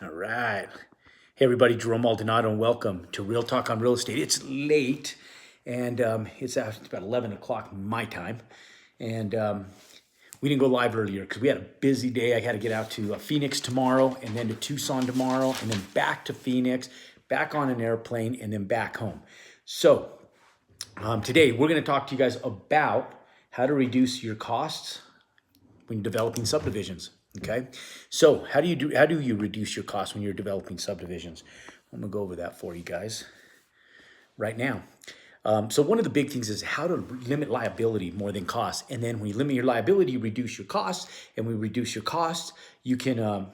All right. Hey, everybody, Jerome Maldonado, and welcome to Real Talk on Real Estate. It's late, and it's about 11 o'clock my time. And we didn't go live earlier because we had a busy day. I had to get out to Phoenix tomorrow, and then to Tucson tomorrow, and then back to Phoenix, back on an airplane, and then back home. So today, we're going to talk to you guys about how to reduce your costs when developing subdivisions. Okay, so how do you reduce your costs when you're developing subdivisions? I'm gonna go over that for you guys right now. So one of the big things is how to limit liability more than costs. And then when you limit your liability, you reduce your costs. And when you reduce your costs, you can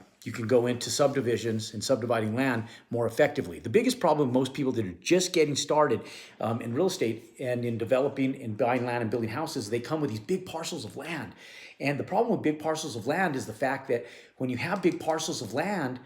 go into subdivisions and subdividing land more effectively. The biggest problem most people that are just getting started in real estate and in developing and buying land and building houses, they come with these big parcels of land. And the problem with big parcels of land is the fact that when you have big parcels of land,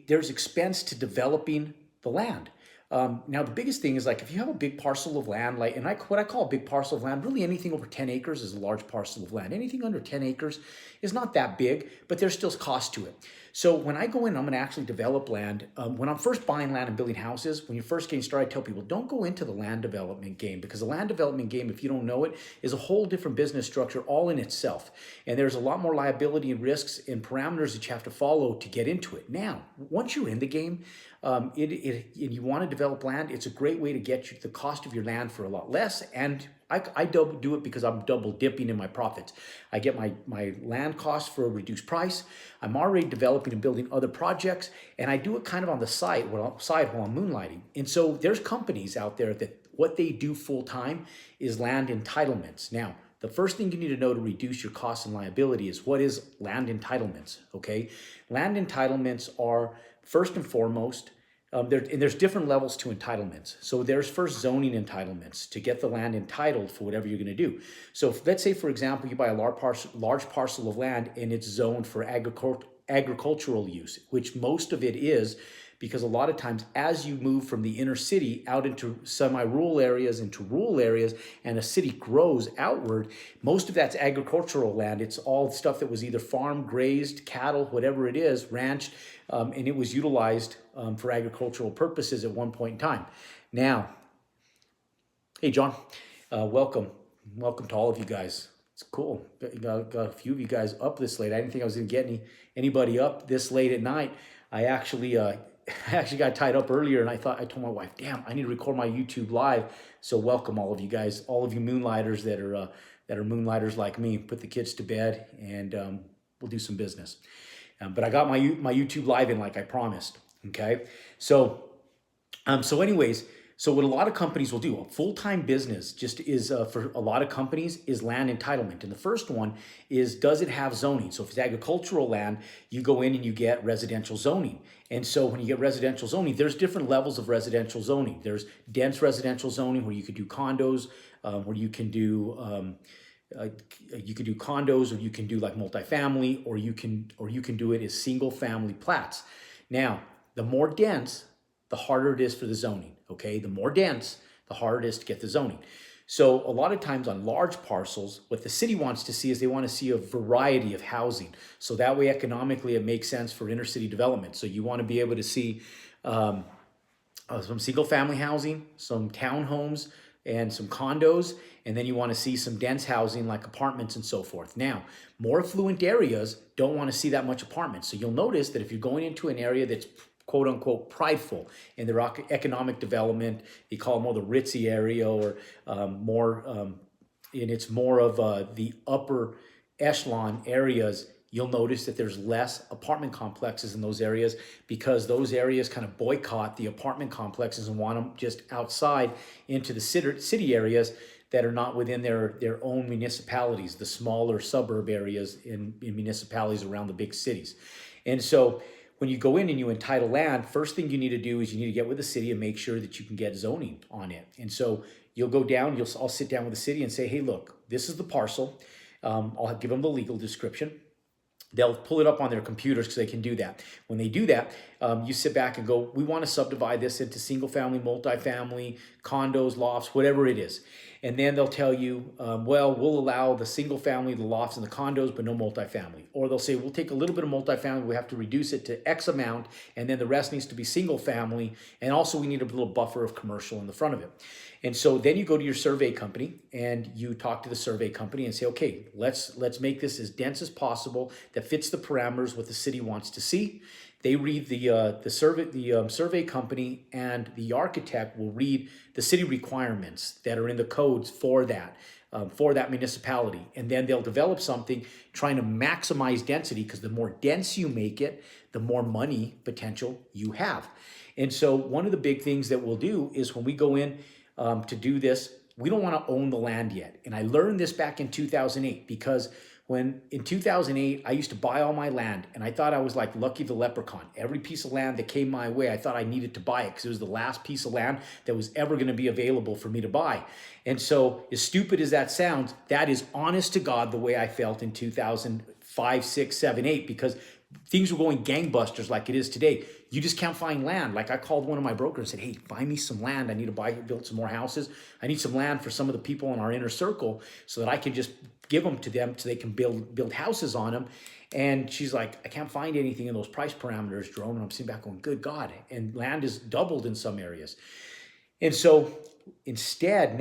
there's expense to developing the land. Now, the biggest thing is like if you have a big parcel of land, what I call a big parcel of land, really anything over 10 acres is a large parcel of land. Anything under 10 acres is not that big, but there's still cost to it. So when I go in, I'm going to actually develop land. When I'm first buying land and building houses, when you're first getting started, I tell people don't go into the land development game, because the land development game, if you don't know it, is a whole different business structure all in itself. And there's a lot more liability and risks and parameters that you have to follow to get into it. Now, once you're in the game, and you want to develop land, it's a great way to get you the cost of your land for a lot less. And I do it because I'm double dipping in my profits. I get my land costs for a reduced price. I'm already developing and building other projects, and I do it kind of on the side while I'm moonlighting. And so there's companies out there that what they do full time is land entitlements. Now, the first thing you need to know to reduce your costs and liability is what is land entitlements, okay? Land entitlements are first and foremost, there's different levels to entitlements. So there's first zoning entitlements to get the land entitled for whatever you're going to do. So let's say, for example, you buy a large parcel of land and it's zoned for agricultural use, which most of it is, because a lot of times as you move from the inner city out into semi-rural areas, into rural areas, and a city grows outward, most of that's agricultural land. It's all stuff that was either farmed, grazed, cattle, whatever it is, ranched, and it was utilized for agricultural purposes at one point in time. Now, hey, John, welcome. Welcome to all of you guys. It's cool. Got a few of you guys up this late. I didn't think I was going to get anybody up this late at night. I actually got tied up earlier, and I told my wife, damn, I need to record my YouTube live. So welcome all of you guys, all of you moonlighters that are moonlighters like me. Put the kids to bed, and we'll do some business. But I got my YouTube live in like I promised. Okay, so anyways. So what a lot of companies will do, a full-time business just is, for a lot of companies, is land entitlement. And the first one is, does it have zoning? So if it's agricultural land, you go in and you get residential zoning. And so when you get residential zoning, there's different levels of residential zoning. There's dense residential zoning where you could do condos, where you can do condos, or you can do like multifamily, or you can do it as single family plats. Now, the more dense, the harder it is for the zoning, okay? The more dense, the harder it is to get the zoning. So a lot of times on large parcels, what the city wants to see is they want to see a variety of housing. So that way economically it makes sense for inner city development. So you want to be able to see some single family housing, some townhomes, and some condos, and then you want to see some dense housing like apartments and so forth. Now, more affluent areas don't want to see that much apartments. So you'll notice that if you're going into an area that's quote unquote prideful in their economic development, they call it more the ritzy area, or and it's more of the upper echelon areas, you'll notice that there's less apartment complexes in those areas, because those areas kind of boycott the apartment complexes and want them just outside into the city areas that are not within their own municipalities, the smaller suburb areas in municipalities around the big cities. And so when you go in and you entitle land, first thing you need to do is you need to get with the city and make sure that you can get zoning on it. And so you'll go down, I'll sit down with the city and say, hey, look, this is the parcel. I'll give them the legal description. They'll pull it up on their computers because they can do that. When they do that, you sit back and go, we want to subdivide this into single family, multifamily, condos, lofts, whatever it is. And then they'll tell you, well, we'll allow the single family, the lofts, and the condos, but no multifamily. Or they'll say, we'll take a little bit of multifamily, we have to reduce it to X amount, and then the rest needs to be single family. And also we need a little buffer of commercial in the front of it. And so then you go to your survey company and you talk to the survey company and say, okay, let's make this as dense as possible that fits the parameters what the city wants to see. They read the survey company, and the architect will read the city requirements that are in the codes for that municipality, and then they'll develop something trying to maximize density, because the more dense you make it, the more money potential you have. And so one of the big things that we'll do is when we go in to do this, we don't want to own the land yet. And I learned this back in 2008, because when in 2008, I used to buy all my land, and I thought I was like Lucky the Leprechaun. Every piece of land that came my way, I thought I needed to buy it because it was the last piece of land that was ever going to be available for me to buy. And so, as stupid as that sounds, that is honest to God the way I felt in 2005, 6, 7, 8, because things were going gangbusters like it is today. You just can't find land. Like I called one of my brokers and said, hey, buy me some land. I need to build some more houses. I need some land for some of the people in our inner circle so that I can just give them to them so they can build houses on them. And she's like, I can't find anything in those price parameters, Jerome. And I'm sitting back going, good God. And land is doubled in some areas. And so instead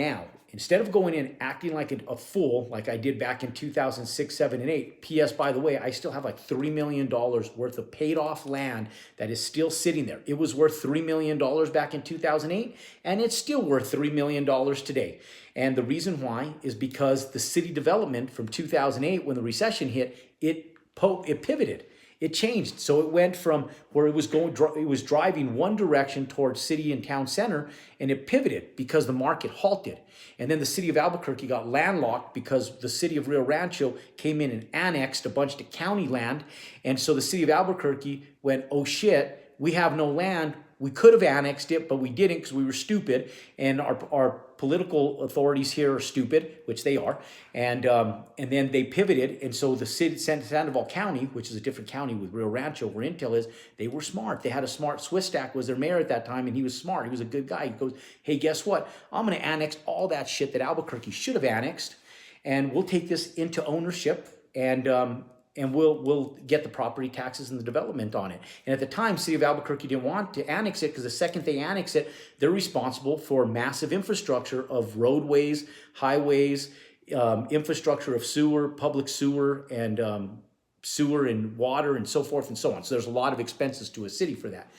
of going in acting like a fool, like I did back in 2006, 7, and 8, P.S. by the way, I still have like $3 million worth of paid off land that is still sitting there. It was worth $3 million back in 2008, and it's still worth $3 million today. And the reason why is because the city development from 2008, when the recession hit, it pivoted. It changed. So it went from where it was driving one direction towards city and town center, and it pivoted because the market halted. And then the city of Albuquerque got landlocked because the city of Rio Rancho came in and annexed a bunch of county land. And so the city of Albuquerque went, oh shit, we have no land. We could have annexed it, but we didn't because we were stupid. And our political authorities here are stupid, which they are. And then they pivoted. And so the city, Sandoval County, which is a different county with Rio Rancho, where Intel is, they were smart. They had a smart Swiss stack was their mayor at that time, and he was smart. He was a good guy. He goes, hey, guess what? I'm going to annex all that shit that Albuquerque should have annexed, and we'll take this into ownership, and we'll get the property taxes and the development on it. And at the time, city of Albuquerque didn't want to annex it because the second they annex it, they're responsible for massive infrastructure of roadways, highways, infrastructure of sewer, public sewer, and sewer and water and so forth and so on. So there's a lot of expenses to a city for that.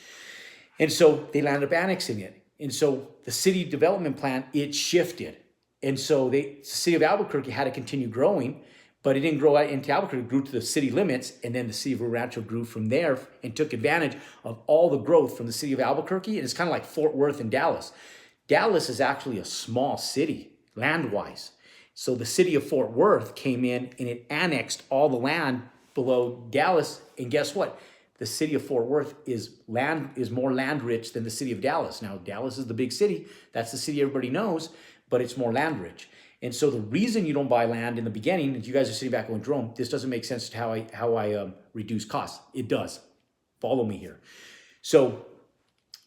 And so they landed up annexing it. And so the city development plan, it shifted. And so the city of Albuquerque had to continue growing, but it didn't grow out into Albuquerque, it grew to the city limits, and then the city of Rio Rancho grew from there and took advantage of all the growth from the city of Albuquerque. And it's kind of like Fort Worth and Dallas. Dallas is actually a small city, land-wise. So the city of Fort Worth came in and it annexed all the land below Dallas, and guess what? The city of Fort Worth is more land rich than the city of Dallas. Now, Dallas is the big city. That's the city everybody knows, but it's more land rich. And so the reason you don't buy land in the beginning, and you guys are sitting back going, Jerome, this doesn't make sense to how I reduce costs. It does. Follow me here. So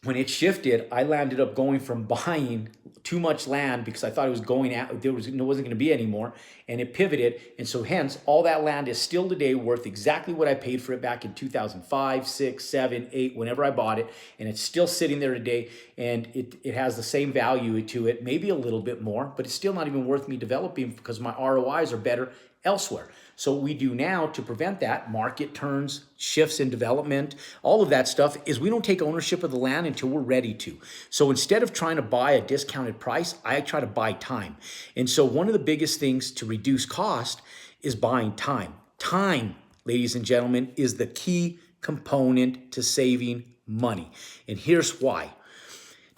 when it shifted, I landed up going from buying too much land because I thought it was going out, it wasn't going to be anymore, and it pivoted. And so hence, all that land is still today worth exactly what I paid for it back in 2005, 6, 7, 8, whenever I bought it, and it's still sitting there today, and it has the same value to it, maybe a little bit more, but it's still not even worth me developing because my ROIs are better elsewhere. So what we do now to prevent that, market turns, shifts in development, all of that stuff, is we don't take ownership of the land until we're ready to. So instead of trying to buy a discounted price, I try to buy time. And so one of the biggest things to reduce cost is buying time. Time, ladies and gentlemen, is the key component to saving money. And here's why.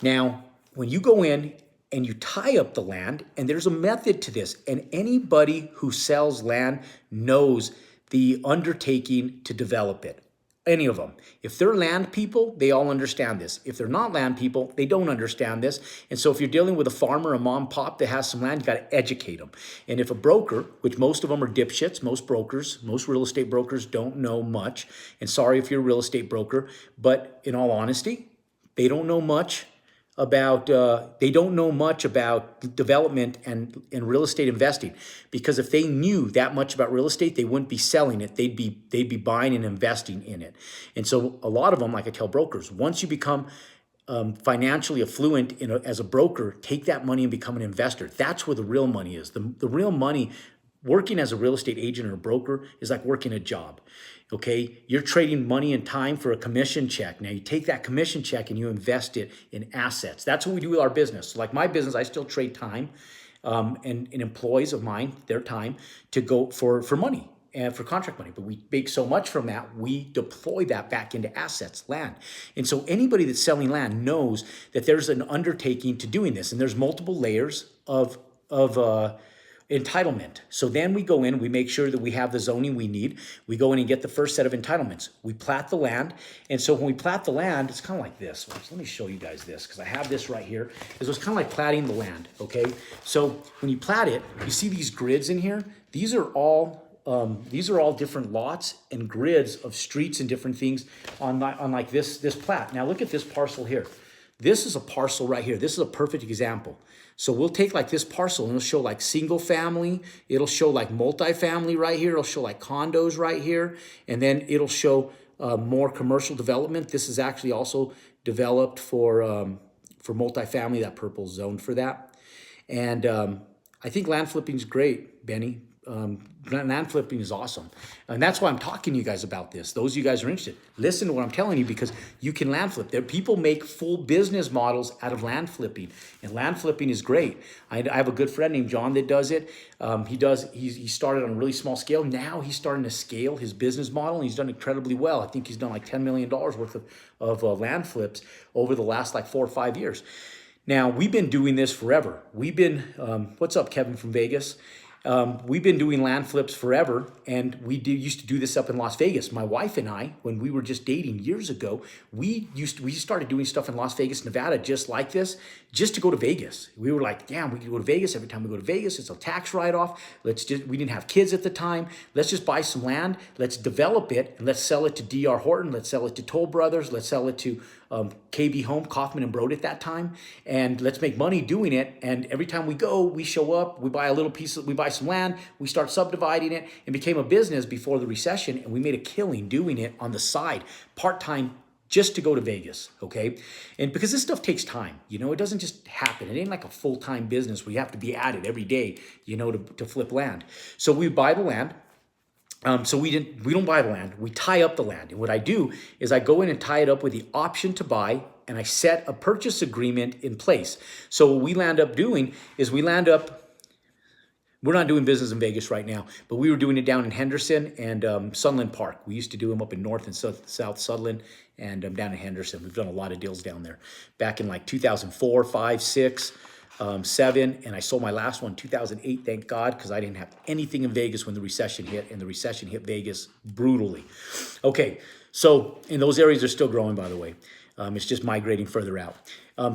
Now, when you go in and you tie up the land, and there's a method to this, and anybody who sells land knows the undertaking to develop it. Any of them. If they're land people, they all understand this. If they're not land people, they don't understand this. And so if you're dealing with a farmer, a mom pop that has some land, you got to educate them. And if a broker, which most of them are dipshits, most brokers, most real estate brokers don't know much. And sorry if you're a real estate broker, but in all honesty, they don't know much about, they don't know much about development and real estate investing, because if they knew that much about real estate, they wouldn't be selling it. They'd be buying and investing in it. And so a lot of them, like I tell brokers, once you become financially affluent as a broker, take that money and become an investor. That's where the real money is. The real money, working as a real estate agent or a broker, is like working a job. Okay, you're trading money and time for a commission check. Now you take that commission check and you invest it in assets. That's what we do with our business. So like my business, I still trade time and employees of mine, their time, to go for money and for contract money. But we make so much from that, we deploy that back into assets, land. And so anybody that's selling land knows that there's an undertaking to doing this, and there's multiple layers of entitlement. So then we go in, we make sure that we have the zoning we need. We go in and get the first set of entitlements. We plat the land. And so when we plat the land, it's kind of like this. Let me show you guys this, because I have this right here. It's kind of like platting the land, okay? So when you plat it, you see these grids in here? These are all different lots and grids of streets and different things on like this plat. Now look at this parcel here. This is a parcel right here. This is a perfect example. So we'll take like this parcel and it'll show like single family. It'll show like multifamily right here. It'll show like condos right here. And then it'll show more commercial development. This is actually also developed for multifamily, that purple zone for that. And I think land flipping is great, Benny. Land flipping is awesome. And that's why I'm talking to you guys about this. Those of you guys are interested, listen to what I'm telling you, because you can land flip. There, people make full business models out of land flipping, and land flipping is great. I have a good friend named John that does it. He started on a really small scale. Now he's starting to scale his business model, and he's done incredibly well. I think he's done like $10 million worth of land flips over the last like 4 or 5 years. Now, we've been doing this forever. We've been, what's up, Kevin from Vegas? We've been doing land flips forever, and we used to do this up in Las Vegas. My wife and I, when we were just dating years ago, we started doing stuff in Las Vegas, Nevada, just like this, just to go to Vegas. We were like, damn, we can go to Vegas. Every time we go to Vegas, it's a tax write-off. We didn't have kids at the time. Let's just buy some land. Let's develop it, and let's sell it to D.R. Horton. Let's sell it to Toll Brothers. Let's sell it to KB Home, Kaufman and Broad at that time, and let's make money doing it. And every time we go, we show up, we buy a little piece, we buy some land, we start subdividing it, and became a business before the recession, and we made a killing doing it on the side, part-time, just to go to Vegas, okay? And because this stuff takes time, you know, it doesn't just happen. It ain't like a full-time business where you have to be at it every day, you know, to flip land. So we buy the land. So we don't buy the land, we tie up the land. And what I do is I go in and tie it up with the option to buy, and I set a purchase agreement in place. So what we land up doing is we're not doing business in Vegas right now, but we were doing it down in Henderson and Sunland Park. We used to do them up in North and South Sunland and down in Henderson. We've done a lot of deals down there back in like 2004, 5, 6. 7, and I sold my last one 2008, thank God, because I didn't have anything in Vegas when the recession hit, and the recession hit Vegas brutally. Okay, so in those areas are still growing, by the way. It's just migrating further out.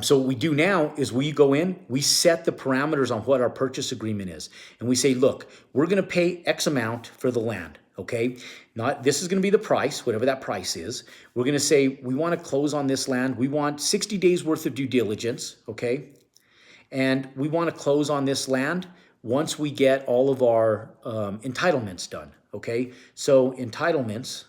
So what we do now is we go in, we set the parameters on what our purchase agreement is, and we say, look, we're going to pay X amount for the land. Okay, this is going to be the price, whatever that price is. We're going to say we want to close on this land. We want 60 days worth of due diligence. Okay. And we want to close on this land once we get all of our entitlements done, okay? So entitlements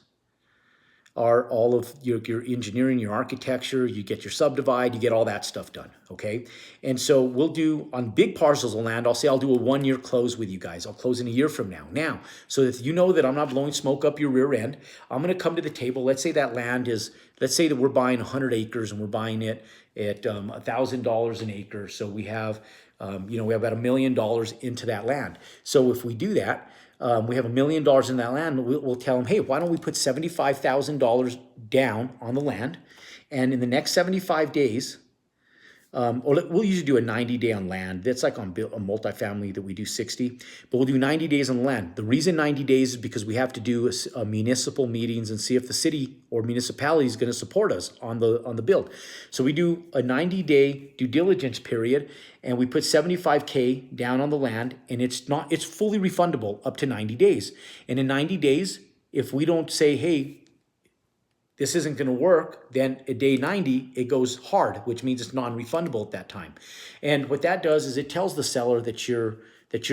are all of your engineering, your architecture, you get your subdivide, you get all that stuff done, okay? And so we'll do, on big parcels of land, I'll do a 1-year close with you guys. I'll close in a year from now. Now, so that you know that I'm not blowing smoke up your rear end, I'm going to come to the table. Let's say that land is, let's say that we're buying 100 acres and we're buying it at $1,000 an acre. So we have, we have about $1 million into that land. So if we do that, we have $1 million in that land, we'll tell them, hey, why don't we put $75,000 down on the land? And in the next 75 days, we'll usually do a 90-day on land. That's like on a multifamily that we do 60, but we'll do 90 days on land. The reason 90 days is because we have to do municipal meetings and see if the city or municipality is going to support us on the build. So we do a 90-day due diligence period, and we put $75K down on the land, and it's fully refundable up to 90 days. And in 90 days, if we don't say, hey, this isn't going to work, then at day 90, it goes hard, which means it's non-refundable at that time. And what that does is it tells the seller that you're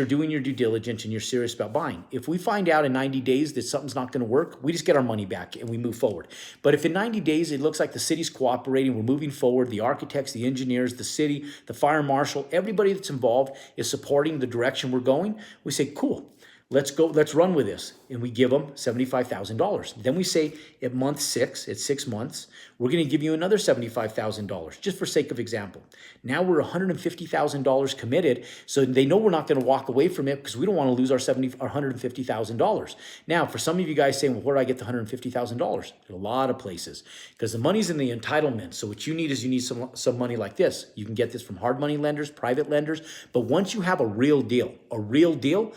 doing your due diligence and you're serious about buying. If we find out in 90 days that something's not going to work, we just get our money back and we move forward. But if in 90 days it looks like the city's cooperating, we're moving forward, the architects, the engineers, the city, the fire marshal, everybody that's involved is supporting the direction we're going, we say, cool. Let's go, let's run with this. And we give them $75,000. Then we say at month 6, at 6 months, we're going to give you another $75,000, just for sake of example. Now we're $150,000 committed, so they know we're not going to walk away from it because we don't want to lose our $150,000. Now, for some of you guys saying, well, where do I get the $150,000? There's a lot of places because the money's in the entitlements. So what you need is you need some money like this. You can get this from hard money lenders, private lenders, but once you have a real deal,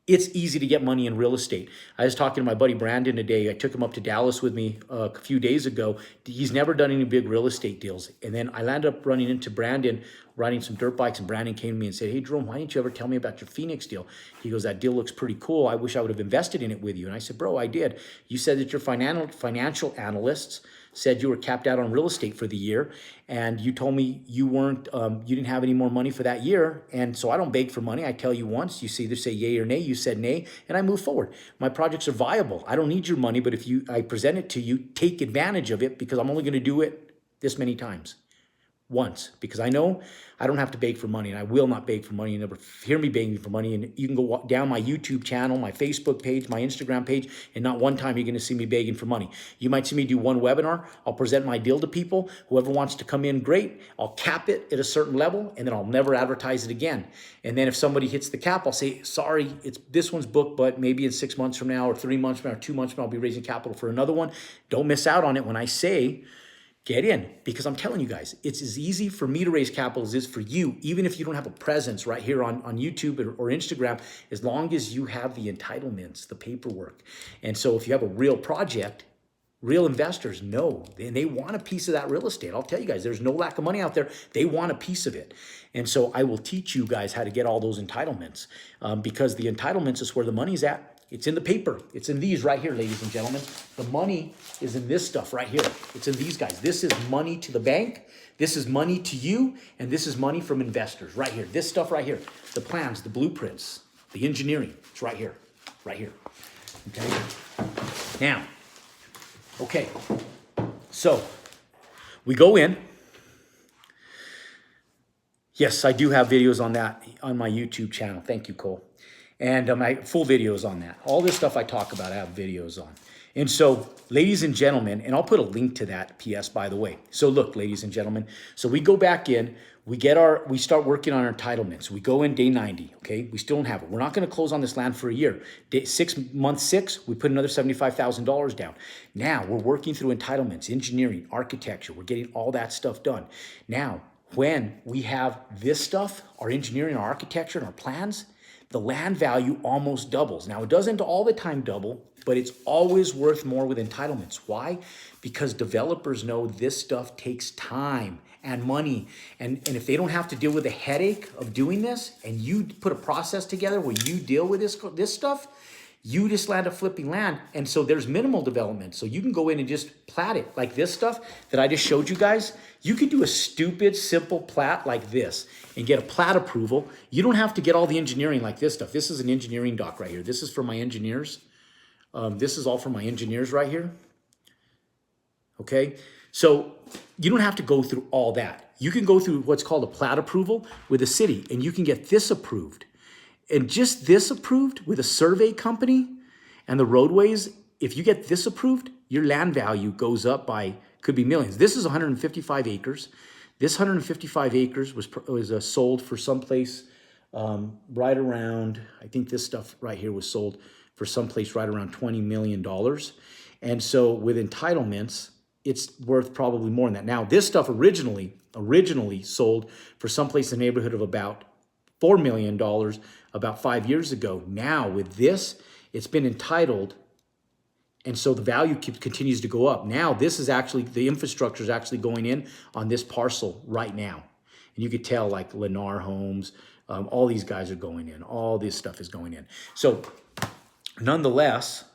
it's easy to get money in real estate. I was talking to my buddy Brandon today. I took him up to Dallas with me a few days ago. He's never done any big real estate deals. And then I landed up running into Brandon, riding some dirt bikes, and Brandon came to me and said, hey, Jerome, why didn't you ever tell me about your Phoenix deal? He goes, that deal looks pretty cool. I wish I would have invested in it with you. And I said, bro, I did. You said that your financial analysts said you were capped out on real estate for the year, and you told me you weren't, you didn't have any more money for that year, and so I don't beg for money. I tell you once, you either say yay or nay. You said nay, and I move forward. My projects are viable. I don't need your money, but if I present it to you, take advantage of it because I'm only going to do it this many times. Once, because I know I don't have to beg for money, and I will not beg for money. You never hear me begging for money, and you can go down my YouTube channel, my Facebook page, my Instagram page, and not one time you're going to see me begging for money. You might see me do one webinar. I'll present my deal to people. Whoever wants to come in, great. I'll cap it at a certain level, and then I'll never advertise it again. And then if somebody hits the cap, I'll say, sorry, this one's booked, but maybe in 6 months from now, or 3 months from now, or 2 months from now, I'll be raising capital for another one. Don't miss out on it when I say, get in, because I'm telling you guys, it's as easy for me to raise capital as it is for you, even if you don't have a presence right here on YouTube or Instagram, as long as you have the entitlements, the paperwork. And so if you have a real project, real investors know, and they want a piece of that real estate. I'll tell you guys, there's no lack of money out there. They want a piece of it. And so I will teach you guys how to get all those entitlements because the entitlements is where the money's at. It's in the paper. It's in these right here, ladies and gentlemen. The money is in this stuff right here. It's in these guys. This is money to the bank. This is money to you. And this is money from investors right here. This stuff right here. The plans, the blueprints, the engineering. It's right here. Right here. Okay. Now, okay. So we go in. Yes, I do have videos on that on my YouTube channel. Thank you, Cole. And my full videos on that. All this stuff I talk about, I have videos on. And so, ladies and gentlemen, and I'll put a link to that, PS, by the way. So look, ladies and gentlemen, so we go back in, we start working on our entitlements. We go in day 90, okay? We still don't have it. We're not going to close on this land for a year. Month 6, we put another $75,000 down. Now, we're working through entitlements, engineering, architecture. We're getting all that stuff done. Now, when we have this stuff, our engineering, our architecture, and our plans, the land value almost doubles. Now, it doesn't all the time double, but it's always worth more with entitlements. Why? Because developers know this stuff takes time and money. And if they don't have to deal with the headache of doing this, and you put a process together where you deal with this stuff, you just land up flipping land. And so there's minimal development. So you can go in and just plat it like this stuff that I just showed you guys. You can do a stupid, simple plat like this and get a plat approval. You don't have to get all the engineering like this stuff. This is an engineering doc right here. This is for my engineers. This is all for my engineers right here. Okay. So you don't have to go through all that. You can go through what's called a plat approval with a city, and you can get this approved. And just this approved with a survey company and the roadways, if you get this approved, your land value goes up by, could be millions. This is 155 acres. This 155 acres was sold for someplace right around, I think this stuff right here was sold for someplace right around $20 million. And so with entitlements, it's worth probably more than that. Now, this stuff originally sold for someplace in the neighborhood of about $4 million about 5 years ago. Now with this, it's been entitled, and so the value continues to go up. Now this is actually, the infrastructure is actually going in on this parcel right now. And you could tell like Lennar Homes, all these guys are going in. All this stuff is going in. So nonetheless,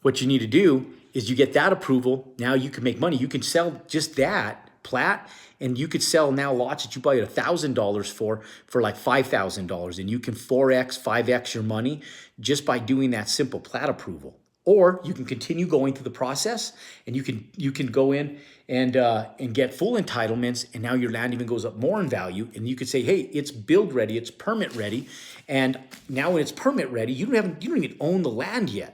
what you need to do is you get that approval. Now you can make money. You can sell just that plat, and you could sell now lots that you buy at $1,000 for like $5,000, and you can 4x, 5x your money just by doing that simple plat approval. Or you can continue going through the process, and you can go in and get full entitlements, and now your land even goes up more in value. And you could say, hey, it's build ready, it's permit ready, and now when it's permit ready, you don't even own the land yet.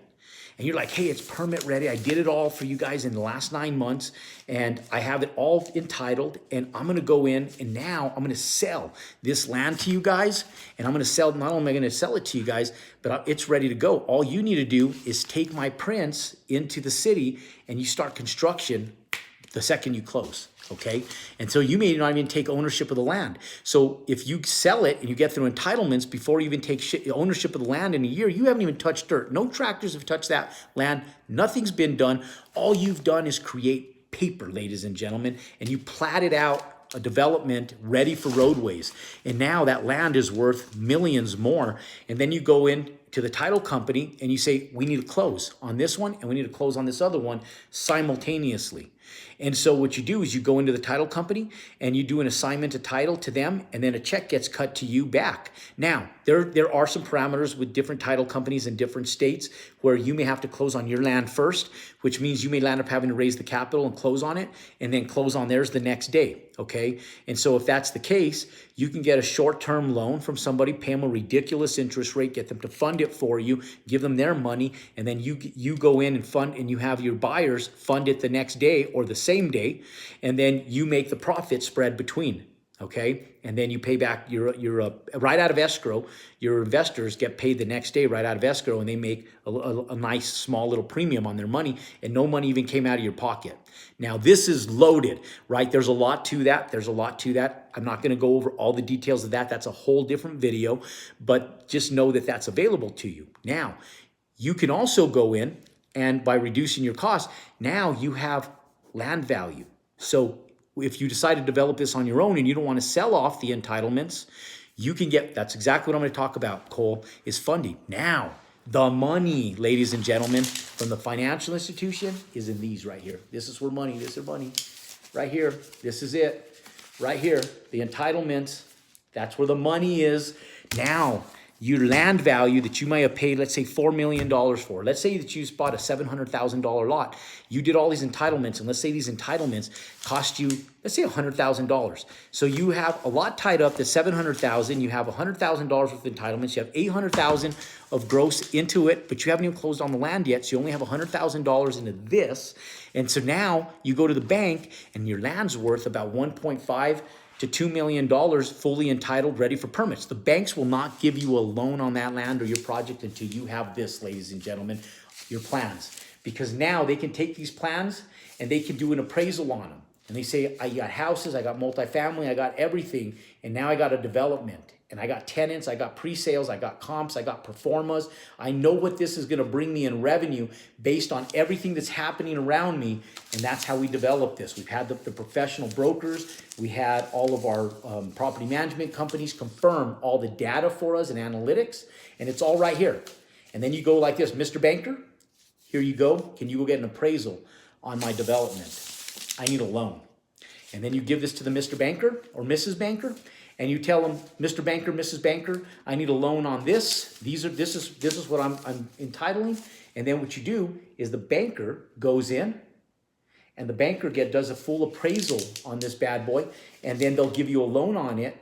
And you're like, hey, it's permit ready. I did it all for you guys in the last 9 months, and I have it all entitled, and I'm going to go in, and now I'm going to sell this land to you guys, and I'm going to sell, not only am I going to sell it to you guys, but it's ready to go. All you need to do is take my prints into the city, and you start construction the second you close. Okay. And so you may not even take ownership of the land. So if you sell it and you get through entitlements before you even take ownership of the land in a year, you haven't even touched dirt. No tractors have touched that land. Nothing's been done. All you've done is create paper, ladies and gentlemen, and you platted out a development ready for roadways. And now that land is worth millions more. And then you go in to the title company and you say, we need to close on this one and we need to close on this other one simultaneously. And so what you do is you go into the title company and you do an assignment of title to them, and then a check gets cut to you back. Now, there are some parameters with different title companies in different states where you may have to close on your land first, which means you may end up having to raise the capital and close on it, and then close on theirs the next day, okay? And so if that's the case, you can get a short-term loan from somebody, pay them a ridiculous interest rate, get them to fund it for you, give them their money, and then you go in and fund, and you have your buyers fund it the next day or the same day, and then you make the profit spread between. Okay, and then you pay back your right out of escrow. Your investors get paid the next day right out of escrow, and they make a nice small little premium on their money, and no money even came out of your pocket. Now this is loaded, right? There's a lot to that. I'm not going to go over all the details of that. That's a whole different video, but just know that that's available to you. Now, you can also go in, and by reducing your costs, now you have land value. So if you decide to develop this on your own and you don't want to sell off the entitlements, you can get, that's exactly what I'm going to talk about, Cole, is funding. Now, the money, ladies and gentlemen, from the financial institution is in these right here. This is where money, this is money. Right here, this is it. Right here, the entitlements, that's where the money is. Now, your land value that you might have paid, let's say $4 million for. Let's say that you bought a $700,000 lot. You did all these entitlements, and let's say these entitlements cost you, let's say $100,000. So you have a lot tied up to $700,000. You have $100,000 worth of entitlements. You have $800,000 of gross into it, but you haven't even closed on the land yet. So you only have $100,000 into this. And so now you go to the bank, and your land's worth about 1.5 to $2 million fully entitled, ready for permits. The banks will not give you a loan on that land or your project until you have this, ladies and gentlemen, your plans. Because now they can take these plans and they can do an appraisal on them. And they say, I got houses, I got multifamily, I got everything, and now I got a development. And I got tenants, I got pre-sales, I got comps, I got performas. I know what this is gonna bring me in revenue based on everything that's happening around me, and that's how we develop this. We've had the professional brokers, we had all of our property management companies confirm all the data for us and analytics, and it's all right here. And then you go like this, Mr. Banker, here you go. Can you go get an appraisal on my development? I need a loan. And then you give this to the Mr. Banker or Mrs. Banker, and you tell them, Mr. Banker, Mrs. Banker, I need a loan on this. This is what I'm entitling. And then what you do is the banker goes in, and the banker does a full appraisal on this bad boy, and then they'll give you a loan on it,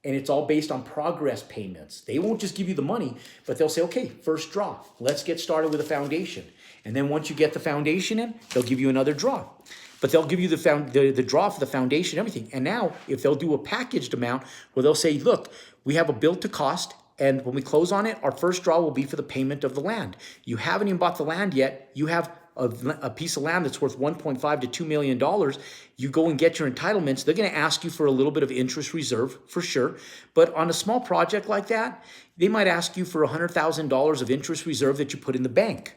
and it's all based on progress payments. They won't just give you the money, but they'll say, okay, first draw. Let's get started with a foundation. And then once you get the foundation in, they'll give you another draw. But they'll give you the draw for the foundation, everything. And now, if they'll do a packaged amount where they'll say, look, we have a build to cost, and when we close on it, our first draw will be for the payment of the land. You haven't even bought the land yet. You have a piece of land that's worth $1.5 to $2 million. You go and get your entitlements. They're going to ask you for a little bit of interest reserve for sure. But on a small project like that, they might ask you for $100,000 of interest reserve that you put in the bank.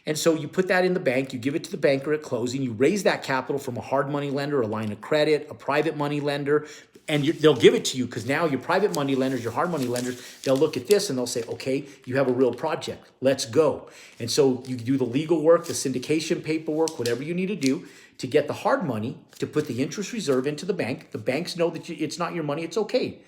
And so you put that in the bank, you give it to the banker at closing, you raise that capital from a hard money lender, a line of credit, a private money lender, And they'll give it to you because now your private money lenders, your hard money lenders, they'll look at this and they'll say, okay, you have a real project. Let's go. And so you do the legal work, the syndication paperwork, whatever you need to do to get the hard money to put the interest reserve into the bank. The banks know that it's not your money. It's okay.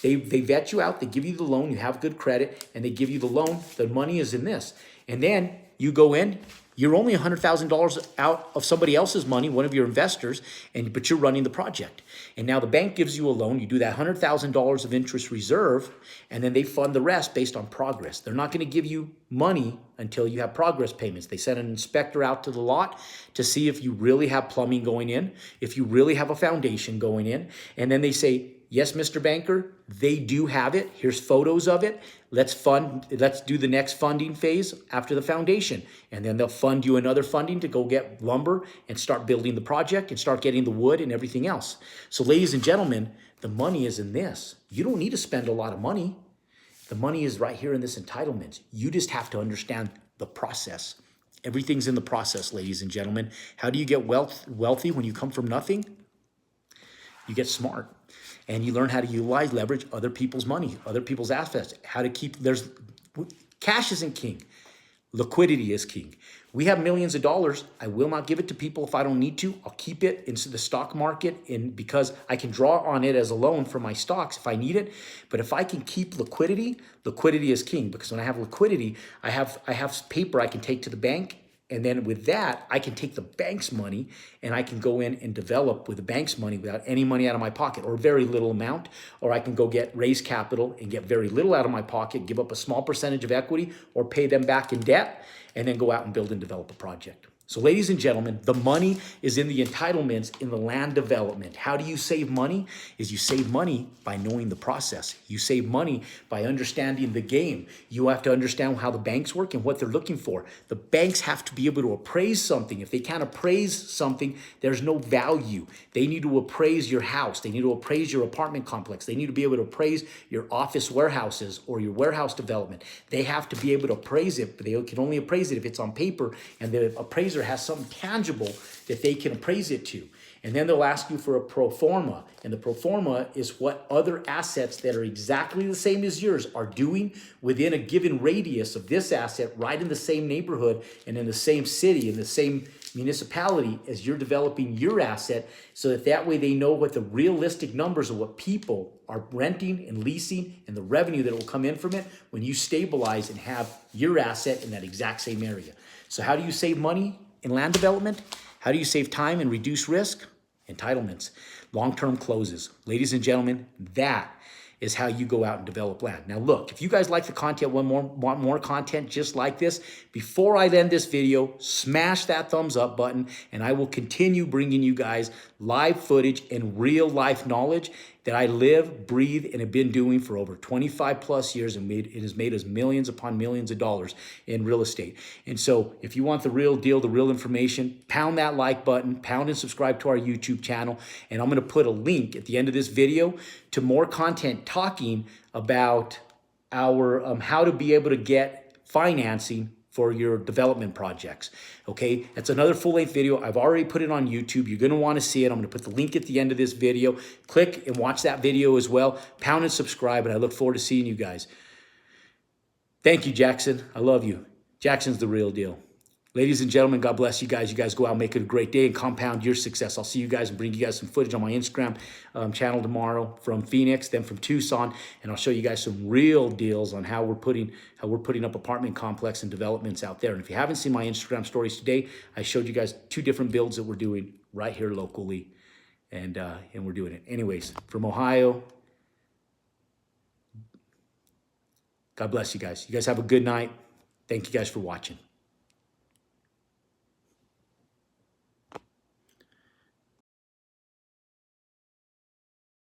They vet you out. They give you the loan. You have good credit and they give you the loan. The money is in this. And then you go in. You're only $100,000 out of somebody else's money, one of your investors, but you're running the project. And now the bank gives you a loan. You do that $100,000 of interest reserve, and then they fund the rest based on progress. They're not going to give you money until you have progress payments. They send an inspector out to the lot to see if you really have plumbing going in, if you really have a foundation going in, and then they say, yes, Mr. Banker, they do have it. Here's photos of it. Let's do the next funding phase after the foundation. And then they'll fund you another funding to go get lumber and start building the project and start getting the wood and everything else. So ladies and gentlemen, the money is in this. You don't need to spend a lot of money. The money is right here in this entitlements. You just have to understand the process. Everything's in the process, ladies and gentlemen. How do you get wealthy when you come from nothing? You get smart. And you learn how to utilize, leverage other people's money, other people's assets, how to keep, cash isn't king. Liquidity is king. We have millions of dollars. I will not give it to people if I don't need to. I'll keep it into the stock market because I can draw on it as a loan for my stocks if I need it. But if I can keep liquidity, liquidity is king because when I have liquidity, I have paper I can take to the bank. And then with that, I can take the bank's money and I can go in and develop with the bank's money without any money out of my pocket or very little amount. Or I can go raise capital and get very little out of my pocket, give up a small percentage of equity or pay them back in debt and then go out and build and develop a project. So ladies and gentlemen, the money is in the entitlements in the land development. How do you save money? Is you save money by knowing the process. You save money by understanding the game. You have to understand how the banks work and what they're looking for. The banks have to be able to appraise something. If they can't appraise something, there's no value. They need to appraise your house. They need to appraise your apartment complex. They need to be able to appraise your office warehouses or your warehouse development. They have to be able to appraise it, but they can only appraise it if it's on paper and the appraiser has something tangible that they can appraise it to. And then they'll ask you for a pro forma. And the pro forma is what other assets that are exactly the same as yours are doing within a given radius of this asset, right in the same neighborhood and in the same city, in the same municipality as you're developing your asset, so that way they know what the realistic numbers of what people are renting and leasing and the revenue that will come in from it when you stabilize and have your asset in that exact same area. So how do you save money in land development? How do you save time and reduce risk? Entitlements, long-term closes. Ladies and gentlemen, that is how you go out and develop land. Now look, if you guys like the content, want more content just like this, before I end this video, smash that thumbs up button and I will continue bringing you guys live footage and real life knowledge that I live, breathe, and have been doing for over 25 plus years, and it has made us millions upon millions of dollars in real estate. And so if you want the real deal, the real information, pound that like button, pound and subscribe to our YouTube channel. And I'm gonna put a link at the end of this video to more content talking about our how to be able to get financing for your development projects, okay? That's another full-length video. I've already put it on YouTube. You're gonna wanna see it. I'm gonna put the link at the end of this video. Click and watch that video as well. Pound and subscribe, and I look forward to seeing you guys. Thank you, Jackson. I love you. Jackson's the real deal. Ladies and gentlemen, God bless you guys. You guys go out and make it a great day and compound your success. I'll see you guys and bring you guys some footage on my Instagram channel tomorrow from Phoenix, then from Tucson, and I'll show you guys some real deals on how we're putting up apartment complex and developments out there. And if you haven't seen my Instagram stories today, I showed you guys 2 different builds that we're doing right here locally, and we're doing it. Anyways, from Ohio, God bless you guys. You guys have a good night. Thank you guys for watching.